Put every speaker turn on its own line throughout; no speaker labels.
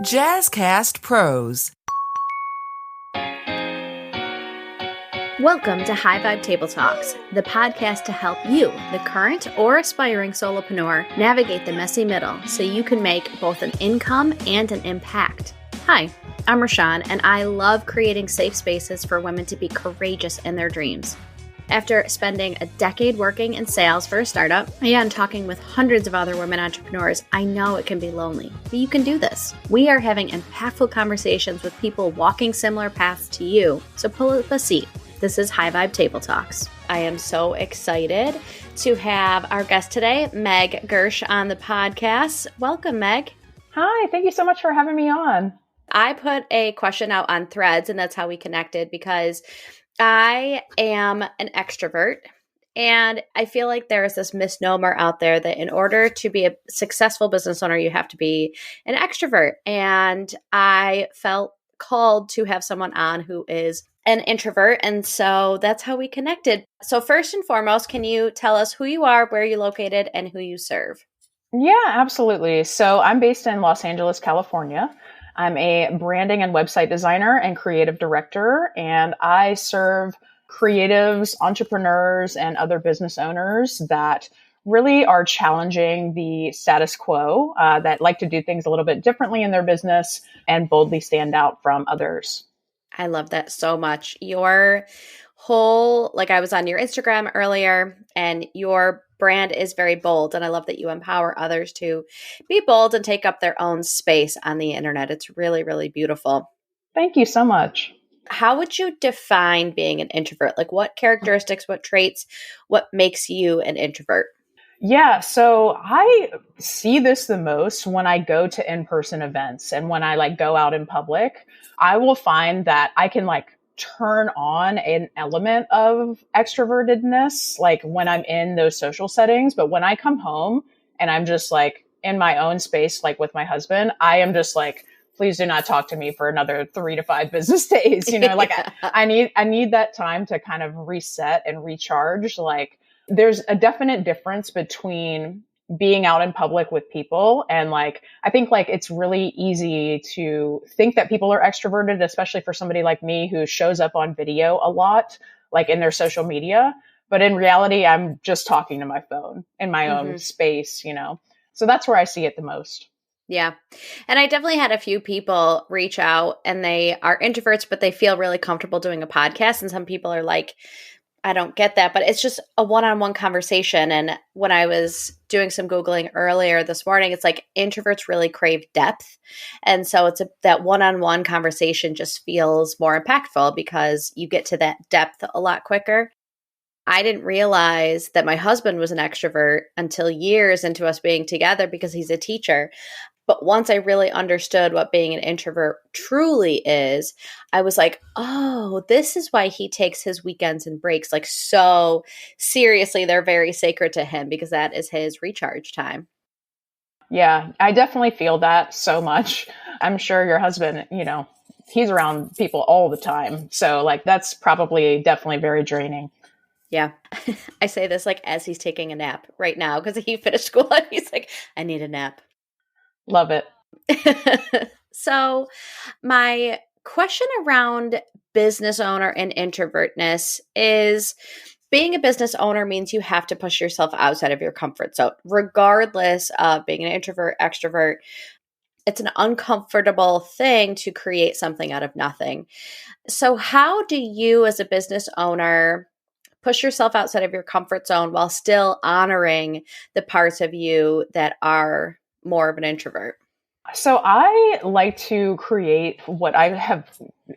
Jazzcast Pros.
Welcome to High Vibe Table Talks, the podcast to help you, the current or aspiring solopreneur, navigate the messy middle so you can make both an income and an impact. Hi, I'm Rashawn, and I love creating safe spaces for women to be courageous in their dreams. After spending a decade working in sales for a startup and talking with hundreds of other women entrepreneurs, I know it can be lonely, but you can do this. We are having impactful conversations with people walking similar paths to you, so pull up a seat. This is High Vibe Table Talks. I am so excited to have our guest today, Meg Gersch, on the podcast. Welcome, Meg.
Hi, thank you so much for having me on.
I put a question out on Threads, and that's how we connected, because I am an extrovert, and I feel like there is this misnomer out there that in order to be a successful business owner, you have to be an extrovert. And I felt called to have someone on who is an introvert, and so that's how we connected. So first and foremost, can you tell us who you are, where you're located, and who you serve?
Yeah, absolutely. So I'm based in Los Angeles, California. I'm a branding and website designer and creative director, and I serve creatives, entrepreneurs, and other business owners that really are challenging the status quo, that like to do things a little bit differently in their business and boldly stand out from others.
I love that so much. Your whole, I was on your Instagram earlier, and your brand is very bold. And I love that you empower others to be bold and take up their own space on the internet. It's really, really beautiful.
Thank you so much.
How would you define being an introvert? What characteristics, what traits, what makes you an introvert?
Yeah, so I see this the most when I go to in-person events and when I go out in public. I will find that I can turn on an element of extrovertedness when I'm in those social settings. But when I come home and I'm just in my own space, with my husband, I am just please do not talk to me for another 3 to 5 business days. I need that time to kind of reset and recharge. There's a definite difference between being out in public with people. And I think it's really easy to think that people are extroverted, especially for somebody like me who shows up on video a lot, in their social media. But in reality, I'm just talking to my phone in my own space, So that's where I see it the most.
Yeah. And I definitely had a few people reach out, and they are introverts, but they feel really comfortable doing a podcast. And some people are I don't get that, but it's just a one-on-one conversation. And when I was doing some Googling earlier this morning, it's introverts really crave depth. And so that one-on-one conversation just feels more impactful because you get to that depth a lot quicker. I didn't realize that my husband was an extrovert until years into us being together because he's a teacher. But once I really understood what being an introvert truly is, I was oh, this is why he takes his weekends and breaks so seriously. They're very sacred to him because that is his recharge time.
Yeah, I definitely feel that so much. I'm sure your husband, he's around people all the time. So that's probably definitely very draining.
Yeah. I say this as he's taking a nap right now because he finished school and he's I need a nap.
Love it.
So my question around business owner and introvertness is, being a business owner means you have to push yourself outside of your comfort zone, regardless of being an introvert, extrovert. It's an uncomfortable thing to create something out of nothing. So how do you as a business owner push yourself outside of your comfort zone while still honoring the parts of you that are more of an introvert?
So I like to create what I have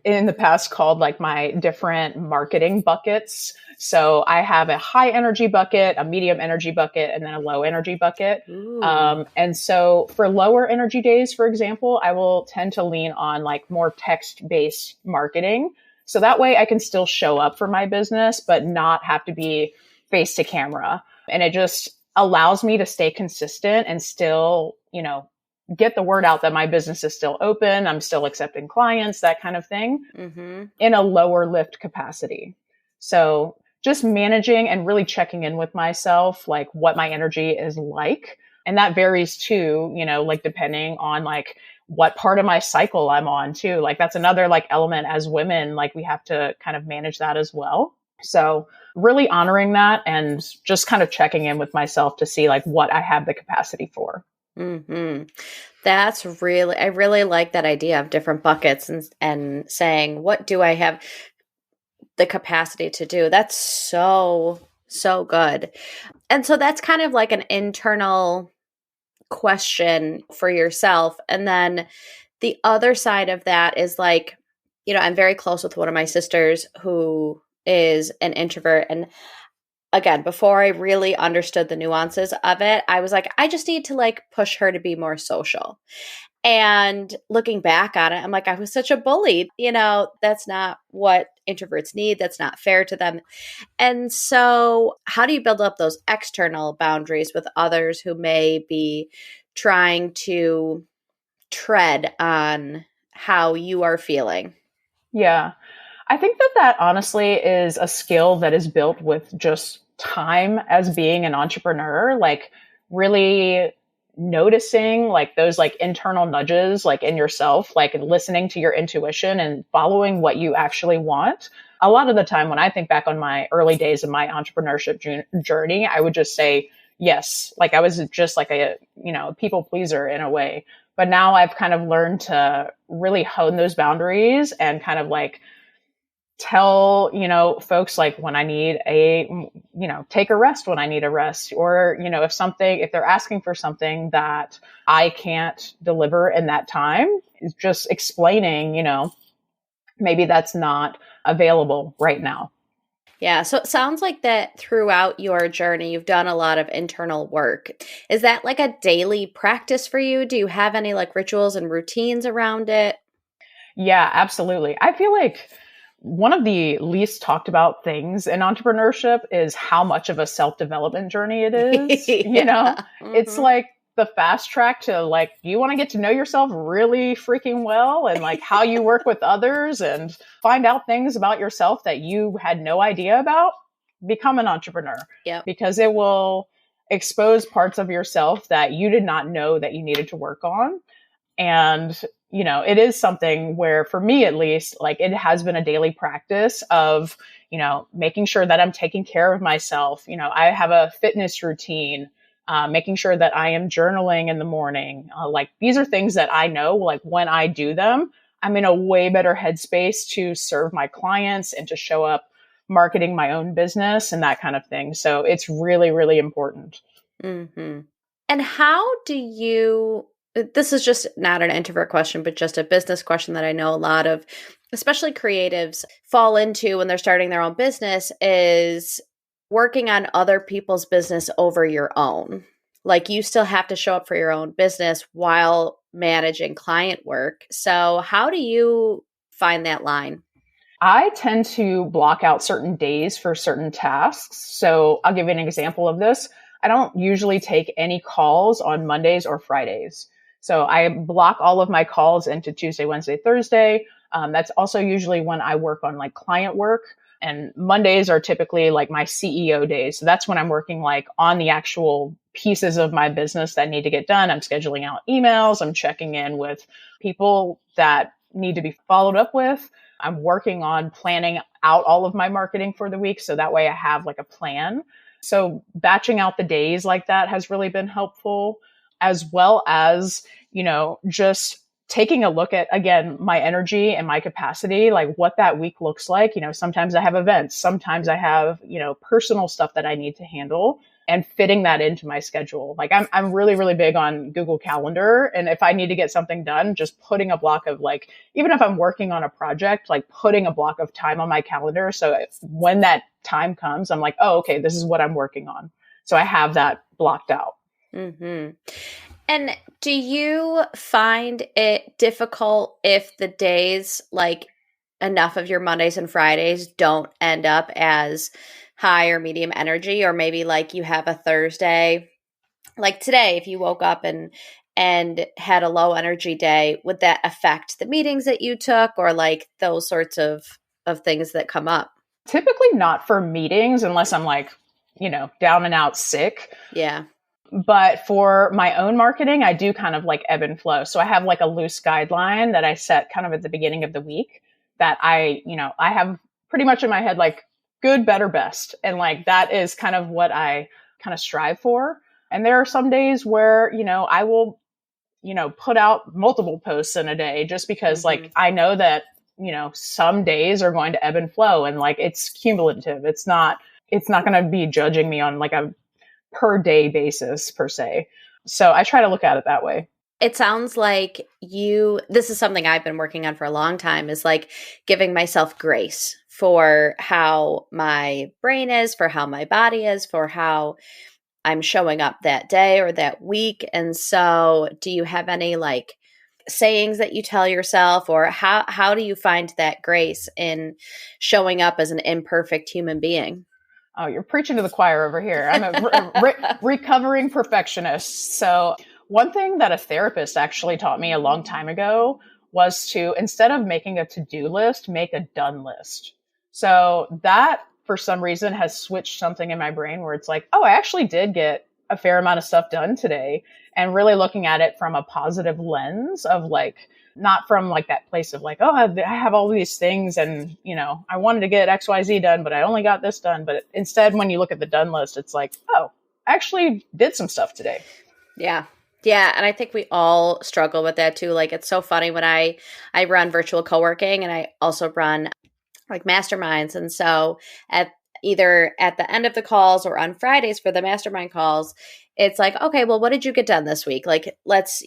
in the past called my different marketing buckets. So I have a high energy bucket, a medium energy bucket, and then a low energy bucket. And so for lower energy days, for example, I will tend to lean on more text-based marketing. So that way I can still show up for my business, but not have to be face to camera. And it just allows me to stay consistent and still, get the word out that my business is still open. I'm still accepting clients, that kind of thing, in a lower lift capacity. So just managing and really checking in with myself, what my energy is like And that varies too, like depending on like what part of my cycle I'm on too. Like that's another like element as women, like we have to kind of manage that as well. So really honoring that and just kind of checking in with myself to see like what I have the capacity for.
Mm-hmm. I really like that idea of different buckets and saying, what do I have the capacity to do? That's so, so good. And so that's kind of like an internal question for yourself. And then the other side of that is like, I'm very close with one of my sisters who is an introvert. And again, before I really understood the nuances of it, I was like, I just need to like push her to be more social. And looking back on it, I'm like, I was such a bully. That's not what introverts need. That's not fair to them. And so, how do you build up those external boundaries with others who may be trying to tread on how you are feeling?
Yeah. I think that honestly is a skill that is built with just time as being an entrepreneur, like really noticing like those like internal nudges like in yourself, like listening to your intuition and following what you actually want. A lot of the time when I think back on my early days of my entrepreneurship journey, I would just say yes. Like I was just like a people pleaser in a way. But now I've kind of learned to really hone those boundaries and kind of like tell, folks like when I need take a rest when I need a rest, or, if they're asking for something that I can't deliver in that time, is just explaining, maybe that's not available right now.
Yeah. So it sounds like that throughout your journey, you've done a lot of internal work. Is that like a daily practice for you? Do you have any like rituals and routines around it?
Yeah, absolutely. I feel like one of the least talked about things in entrepreneurship is how much of a self-development journey it is.
Yeah.
It's like the fast track to like, you want to get to know yourself really freaking well and like how you work with others and find out things about yourself that you had no idea about, become an entrepreneur.
Yep.
Because it will expose parts of yourself that you did not know that you needed to work on. And, it is something where for me, at least, like it has been a daily practice of, making sure that I'm taking care of myself. I have a fitness routine, making sure that I am journaling in the morning. Like these are things that I know, like when I do them, I'm in a way better headspace to serve my clients and to show up marketing my own business and that kind of thing. So it's really, really important.
Mm-hmm. And how do you, this is just not an introvert question, but just a business question that I know a lot of, especially creatives, fall into when they're starting their own business, is working on other people's business over your own. Like you still have to show up for your own business while managing client work. So how do you find that line?
I tend to block out certain days for certain tasks. So I'll give you an example of this. I don't usually take any calls on Mondays or Fridays. So I block all of my calls into Tuesday, Wednesday, Thursday. That's also usually when I work on like client work. And Mondays are typically like my CEO days. So that's when I'm working like on the actual pieces of my business that need to get done. I'm scheduling out emails. I'm checking in with people that need to be followed up with. I'm working on planning out all of my marketing for the week. So that way I have like a plan. So batching out the days like that has really been helpful, as well as, just taking a look at, again, my energy and my capacity, like what that week looks like. Sometimes I have events, sometimes I have, personal stuff that I need to handle, and fitting that into my schedule. Like I'm really, really big on Google Calendar. And if I need to get something done, just putting a block of like, even if I'm working on a project, like putting a block of time on my calendar. So when that time comes, I'm like, oh, okay, this is what I'm working on. So I have that blocked out.
Mm-hmm. And do you find it difficult if the days, like enough of your Mondays and Fridays, don't end up as high or medium energy, or maybe like you have a Thursday, like today, if you woke up and had a low energy day, would that affect the meetings that you took, or like those sorts of things that come up?
Typically not for meetings unless I'm like, down and out sick.
Yeah.
But for my own marketing, I do kind of like ebb and flow. So I have like a loose guideline that I set kind of at the beginning of the week that I have pretty much in my head, like good, better, best. And like that is kind of what I kind of strive for. And there are some days where, I will, put out multiple posts in a day just because like I know that, some days are going to ebb and flow and like it's cumulative. It's not going to be judging me on like a per day basis per se. So I try to look at it that way.
It sounds like this is something I've been working on for a long time, is like giving myself grace for how my brain is, for how my body is, for how I'm showing up that day or that week. And so do you have any like sayings that you tell yourself, or how do you find that grace in showing up as an imperfect human being?
Oh, you're preaching to the choir over here. I'm a recovering perfectionist. So one thing that a therapist actually taught me a long time ago was to, instead of making a to-do list, make a done list. So that, for some reason, has switched something in my brain where it's like, oh, I actually did get a fair amount of stuff done today. And really looking at it from a positive lens of like, not from like that place of like, oh, I have all these things and, I wanted to get XYZ done, but I only got this done. But instead, when you look at the done list, it's like, oh, I actually did some stuff today.
Yeah. Yeah. And I think we all struggle with that too. Like, it's so funny when I run virtual co-working and I also run like masterminds. And so either at the end of the calls or on Fridays for the mastermind calls, it's like, okay, well, what did you get done this week? Like, let's,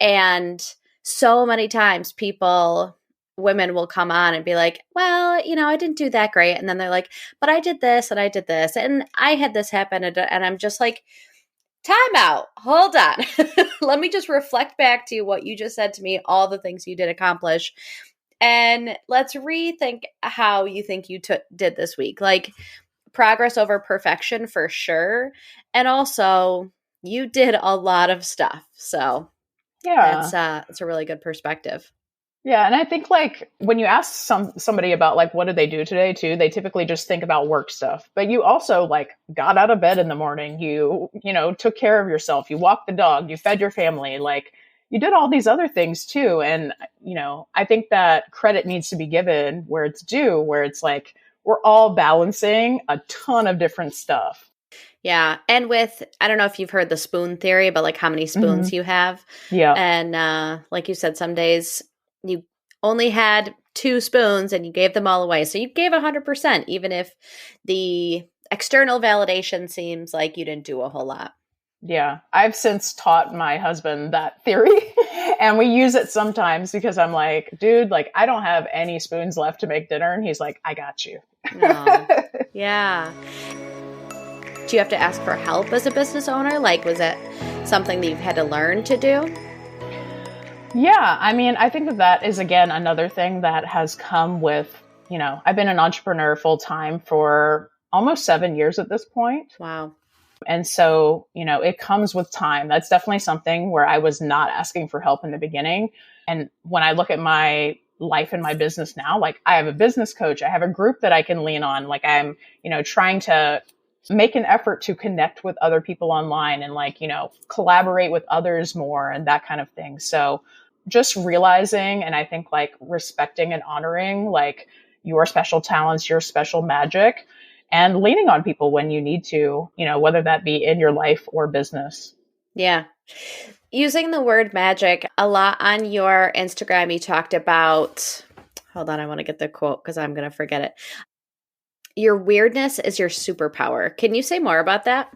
and so many times women will come on and be like, well, I didn't do that great. And then they're like, but I did this and I did this and I had this happen. And I'm just like, time out, hold on. Let me just reflect back to what you just said to me, all the things you did accomplish. And let's rethink how you think you did this week. Like, progress over perfection for sure. And also, you did a lot of stuff. So yeah, that's a really good perspective.
Yeah. And I think like when you ask somebody about like, what did they do today too, they typically just think about work stuff, but you also like got out of bed in the morning, you took care of yourself, you walked the dog, you fed your family, like you did all these other things too. And, I think that credit needs to be given where it's due, where it's like, we're all balancing a ton of different stuff.
Yeah. And I don't know if you've heard the spoon theory, but like how many spoons you have.
Yeah.
And like you said, some days you only had 2 spoons and you gave them all away. So you gave 100%, even if the external validation seems like you didn't do a whole lot.
Yeah. I've since taught my husband that theory and we use it sometimes because I'm like, dude, like I don't have any spoons left to make dinner. And he's like, I got you.
No. Yeah. Do you have to ask for help as a business owner? Like, was that something that you've had to learn to do?
Yeah. I mean, I think that is, again, another thing that has come with, I've been an entrepreneur full time for almost 7 years at this point.
Wow.
And so, it comes with time. That's definitely something where I was not asking for help in the beginning. And when I look at my life and my business now, like I have a business coach, I have a group that I can lean on. Like I'm, trying to make an effort to connect with other people online and like, collaborate with others more and that kind of thing. So just realizing, and I think like respecting and honoring like your special talents, your special magic, and leaning on people when you need to, whether that be in your life or business.
Yeah. Using the word magic a lot on your Instagram, you talked about, hold on, I want to get the quote because I'm going to forget it. Your weirdness is your superpower. Can you say more about that?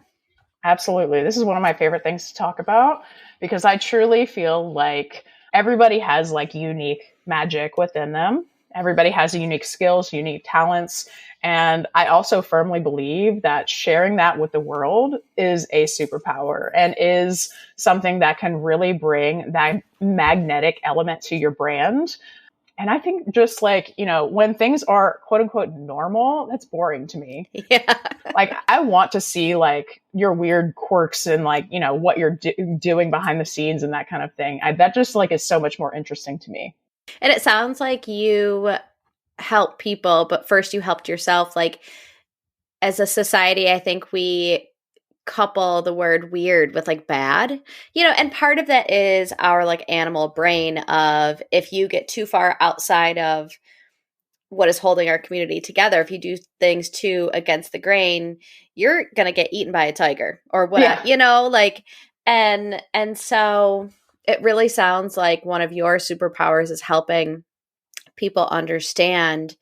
Absolutely. This is one of my favorite things to talk about because I truly feel like everybody has like unique magic within them. Everybody has unique skills, unique talents. And I also firmly believe that sharing that with the world is a superpower and is something that can really bring that magnetic element to your brand. And I think just like, when things are quote unquote normal, that's boring to me.
Yeah.
Like I want to see like your weird quirks and like, what you're doing behind the scenes and that kind of thing. That just like is so much more interesting to me.
And it sounds like you help people, but first you helped yourself. Like as a society, I think we couple the word weird with like bad, and part of that is our like animal brain of if you get too far outside of what is holding our community together, if you do things too against the grain, you're going to get eaten by a tiger or whatever, like, and so it really sounds like one of your superpowers is helping people understand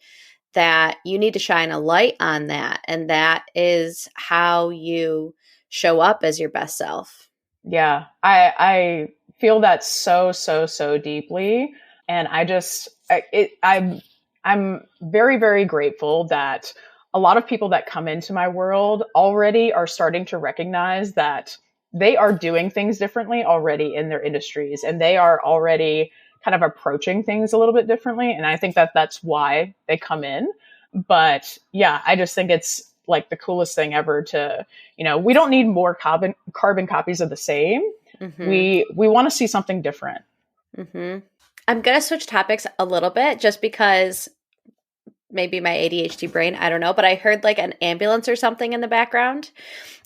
that you need to shine a light on that. And that is how you show up as your best self.
Yeah, I feel that so, so, so deeply. And I'm very, very grateful that a lot of people that come into my world already are starting to recognize that they are doing things differently already in their industries, and they are already kind of approaching things a little bit differently. And I think that that's why they come in. But yeah, I just think it's like the coolest thing ever to, we don't need more carbon copies of the same. Mm-hmm. We want to see something different.
Mm-hmm. I'm going to switch topics a little bit just because maybe my ADHD brain, I don't know, but I heard like an ambulance or something in the background.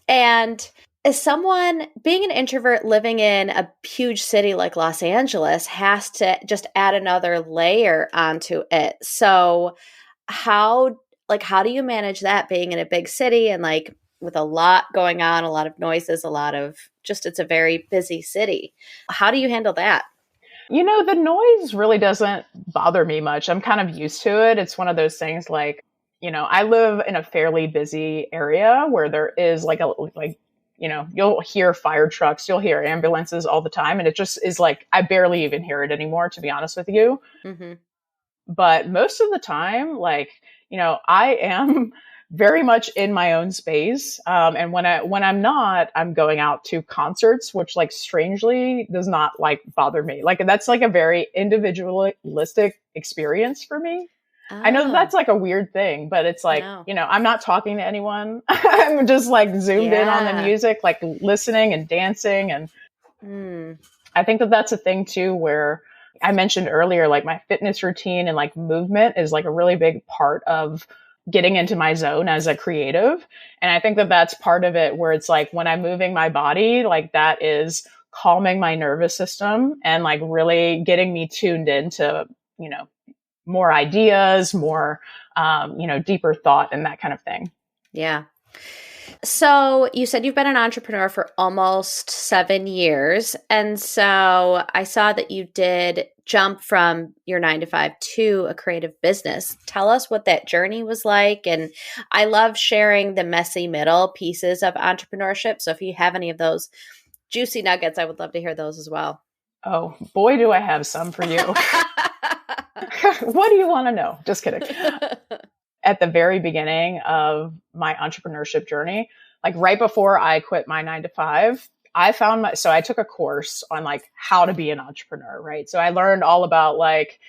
And as someone being an introvert living in a huge city like Los Angeles has to just add another layer onto it. So how do you manage that being in a big city and like with a lot going on, a lot of noises, a lot of just, it's a very busy city. How do you handle that?
The noise really doesn't bother me much. I'm kind of used to it. It's one of those things like, I live in a fairly busy area where there is you'll hear fire trucks, you'll hear ambulances all the time. And it just is like, I barely even hear it anymore, to be honest with you. Mm-hmm. But most of the time, I am very much in my own space. And when I'm not, I'm going out to concerts, which like strangely does not like bother me. Like that's like a very individualistic experience for me. Oh. I know that's like a weird thing, but it's like, I'm not talking to anyone. I'm just like zoomed in on the music, like listening and dancing. And I think that that's a thing too, where I mentioned earlier, like my fitness routine and like movement is like a really big part of getting into my zone as a creative. And I think that that's part of it where it's like when I'm moving my body, like that is calming my nervous system and like really getting me tuned into, more ideas, more, deeper thought and that kind of thing.
Yeah. So you said you've been an entrepreneur for almost 7 years. And so I saw that you did jump from your 9-to-5 to a creative business. Tell us what that journey was like. And I love sharing the messy middle pieces of entrepreneurship. So if you have any of those juicy nuggets, I would love to hear those as well.
Oh, boy, do I have some for you. What do you want to know? Just kidding. At the very beginning of my entrepreneurship journey, like right before I quit my 9-to-5, so I took a course on like how to be an entrepreneur, right? So I learned all about like,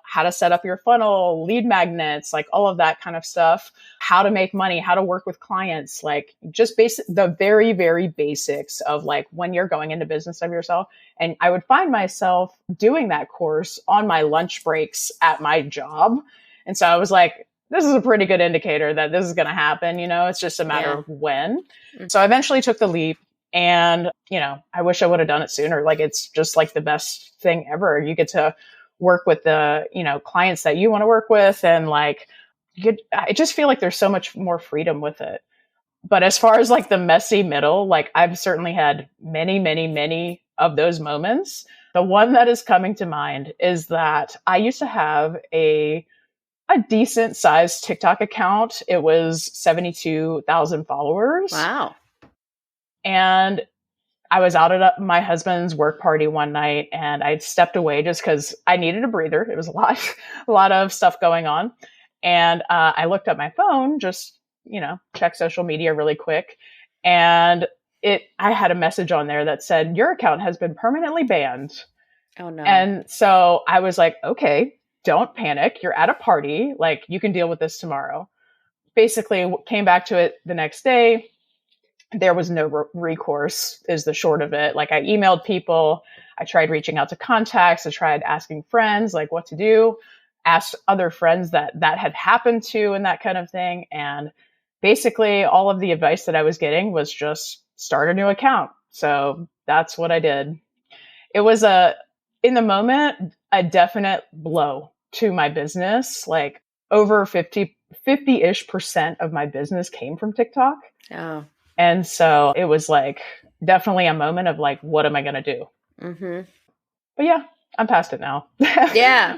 how to set up your funnel, lead magnets, like all of that kind of stuff, how to make money, how to work with clients, like just the very, very basics of like when you're going into business of yourself. And I would find myself doing that course on my lunch breaks at my job. And so I was like, this is a pretty good indicator that this is going to happen. It's just a matter of when. Mm-hmm. So I eventually took the leap. And, I wish I would have done it sooner. Like, it's just like the best thing ever. You get to work with the, clients that you want to work with. And like, I just feel like there's so much more freedom with it. But as far as like the messy middle, like I've certainly had many, many, many of those moments. The one that is coming to mind is that I used to have a decent sized TikTok account. It was 72,000 followers.
Wow.
And I was out at my husband's work party one night and I stepped away just because I needed a breather. It was a lot of stuff going on. And I looked at my phone, just, check social media really quick. And I had a message on there that said, your account has been permanently banned.
Oh no.
And so I was like, okay, don't panic. You're at a party. Like you can deal with this tomorrow. Basically came back to it the next day. There was no recourse is the short of it. Like I emailed people. I tried reaching out to contacts. I tried asking friends like what to do, asked other friends that had happened to and that kind of thing. And basically all of the advice that I was getting was just start a new account. So that's what I did. It was in the moment, a definite blow to my business. Like over 50-ish% of my business came from TikTok.
Oh.
And so it was like definitely a moment of like, what am I going to do?
Mm-hmm.
But yeah, I'm past it now.
Yeah.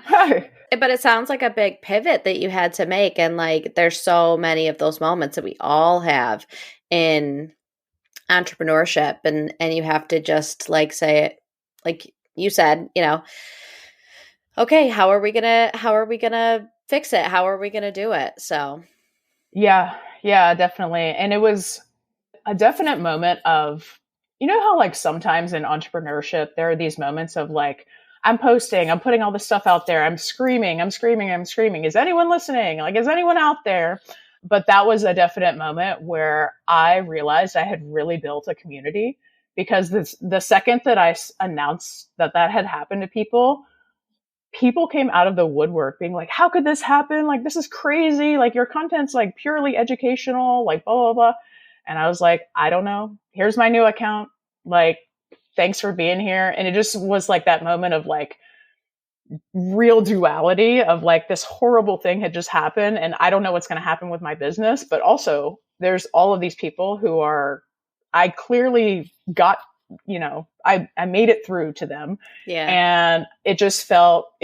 But it sounds like a big pivot that you had to make. And like, there's so many of those moments that we all have in entrepreneurship. And you have to just like say it, like you said, okay, how are we going to fix it? How are we going to do it? So.
Yeah, definitely. And it was a definite moment of, how like sometimes in entrepreneurship, there are these moments of like, I'm posting, I'm putting all this stuff out there. I'm screaming. Is anyone listening? Like, is anyone out there? But that was a definite moment where I realized I had really built a community, because the second that I announced that had happened to people came out of the woodwork being like, how could this happen? Like, this is crazy. Like, your content's like purely educational, like blah, blah, blah. And I was like, I don't know. Here's my new account. Like, thanks for being here. And it just was like that moment of like real duality of like, this horrible thing had just happened and I don't know what's going to happen with my business. But also there's all of these people who I clearly got, I made it through to them.
Yeah.
And it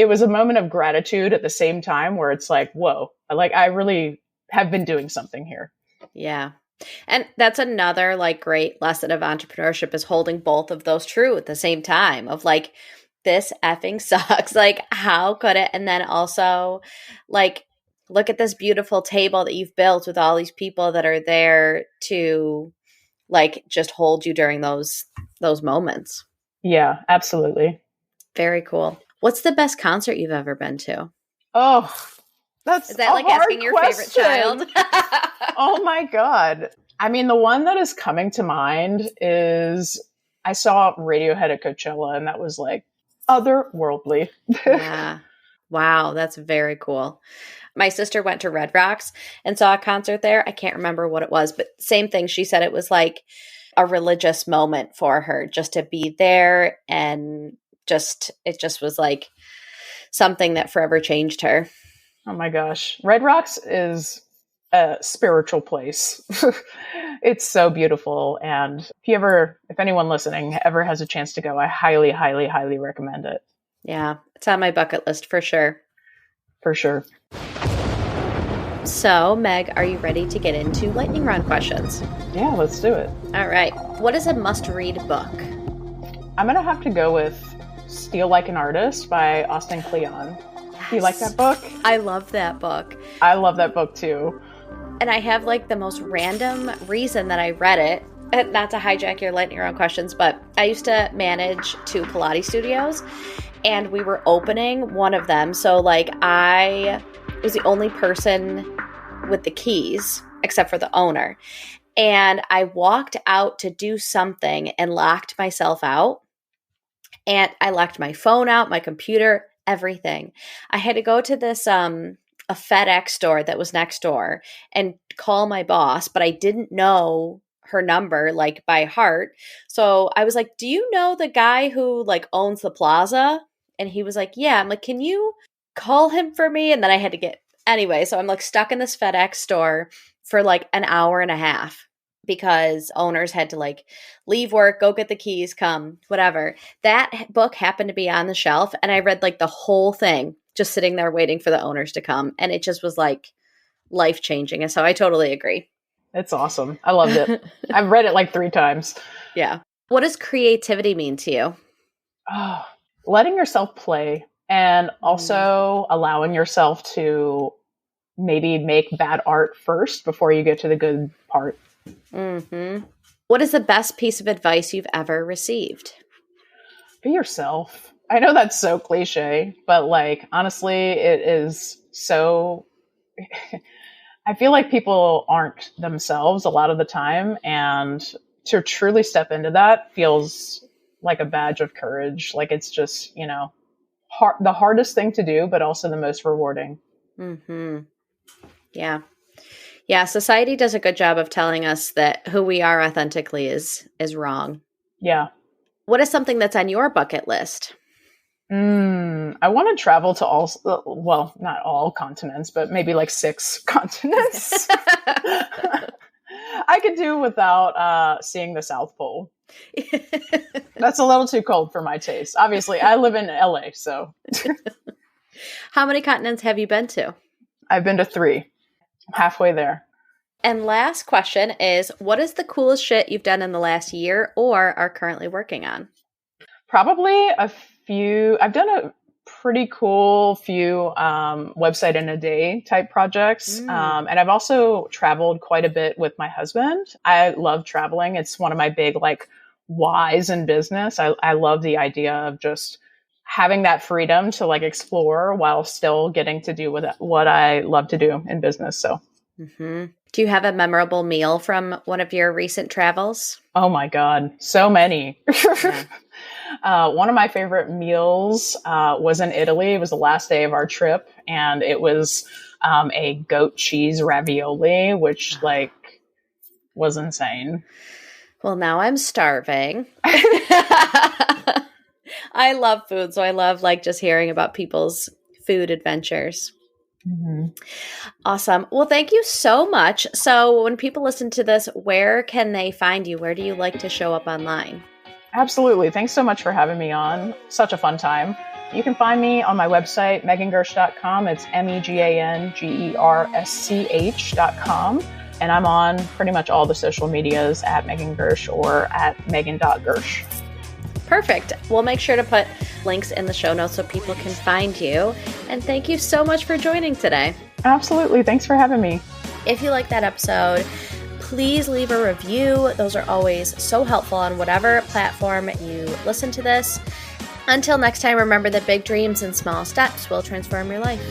was a moment of gratitude at the same time where it's like, whoa, like I really have been doing something here.
Yeah. And that's another like great lesson of entrepreneurship, is holding both of those true at the same time, of like, this effing sucks. Like, how could it? And then also like, look at this beautiful table that you've built with all these people that are there to like just hold you during those moments.
Yeah, absolutely.
Very cool. What's the best concert you've ever been to?
Oh,
is that like asking your favorite child?
Oh my God. I mean, the one that is coming to mind is I saw Radiohead at Coachella, and that was like otherworldly.
Yeah. Wow. That's very cool. My sister went to Red Rocks and saw a concert there. I can't remember what it was, but same thing. She said it was like a religious moment for her just to be there. And it just was like something that forever changed her.
Oh my gosh. Red Rocks is a spiritual place. It's so beautiful. And if anyone listening ever has a chance to go, I highly, highly, highly recommend it.
Yeah. It's on my bucket list for sure.
For sure.
So, Meg, are you ready to get into lightning round questions?
Yeah, let's do it.
All right. What is a must-read book?
I'm going to have to go with Steal Like an Artist by Austin Kleon.
Yes.
Do you like that book?
I love that book.
I love that book too.
And I have like the most random reason that I read it. Not to hijack your lightning round questions, but I used to manage 2 Pilates studios, and we were opening one of them. So like I was the only person with the keys except for the owner. And I walked out to do something and locked myself out. And I locked my phone out, my computer, everything. I had to go to this a FedEx store that was next door and call my boss, but I didn't know her number like by heart. So I was like, do you know the guy who like owns the plaza? And he was like, yeah. I'm like, can you call him for me? And then I had to anyway, so I'm like stuck in this FedEx store for like an hour and a half because owners had to like leave work, go get the keys, come, whatever. That book happened to be on the shelf, and I read like the whole thing just sitting there waiting for the owners to come. And it just was like life-changing. And so I totally agree.
It's awesome. I loved it. I've read it like 3 times.
Yeah. What does creativity mean to you?
Oh, letting yourself play, and also allowing yourself to maybe make bad art first before you get to the good part.
Mm-hmm. What is the best piece of advice you've ever received?
Be yourself. I know that's so cliche, but like, honestly, it is so... I feel like people aren't themselves a lot of the time, and to truly step into that feels like a badge of courage. Like, it's just, the hardest thing to do, but also the most rewarding.
Mm-hmm. Yeah. Yeah, society does a good job of telling us that who we are authentically is wrong.
Yeah.
What is something that's on your bucket list?
I want to travel to all, well, not all continents, but maybe like 6 continents. I could do without seeing the South Pole. That's a little too cold for my taste. Obviously, I live in LA, so.
How many continents have you been to?
I've been to 3. I'm halfway there.
And last question is, what is the coolest shit you've done in the last year or are currently working on?
Probably a few. I've done a pretty cool few website in a day type projects. And I've also traveled quite a bit with my husband. I love traveling. It's one of my big like whys in business. I love the idea of just having that freedom to like explore while still getting to do with what I love to do in business. So.
Do you have a memorable meal from one of your recent travels?
Oh my God, so many. One of my favorite meals was in Italy. It was the last day of our trip, and it was a goat cheese ravioli, which like was insane.
Well, now I'm starving. I love food, so I love like just hearing about people's food adventures. Awesome. Well, thank you so much. So when people listen to this, where can they find you? Where do you like to show up online?
Absolutely. Thanks so much for having me on. Such a fun time. You can find me on my website, megangersch.com. It's megangersch.com. And I'm on pretty much all the social medias at Megan Gersch or at megan.gersch.
Perfect. We'll make sure to put links in the show notes so people can find you. And thank you so much for joining today.
Absolutely. Thanks for having me.
If you like that episode, please leave a review. Those are always so helpful on whatever platform you listen to this. Until next time, remember that big dreams and small steps will transform your life.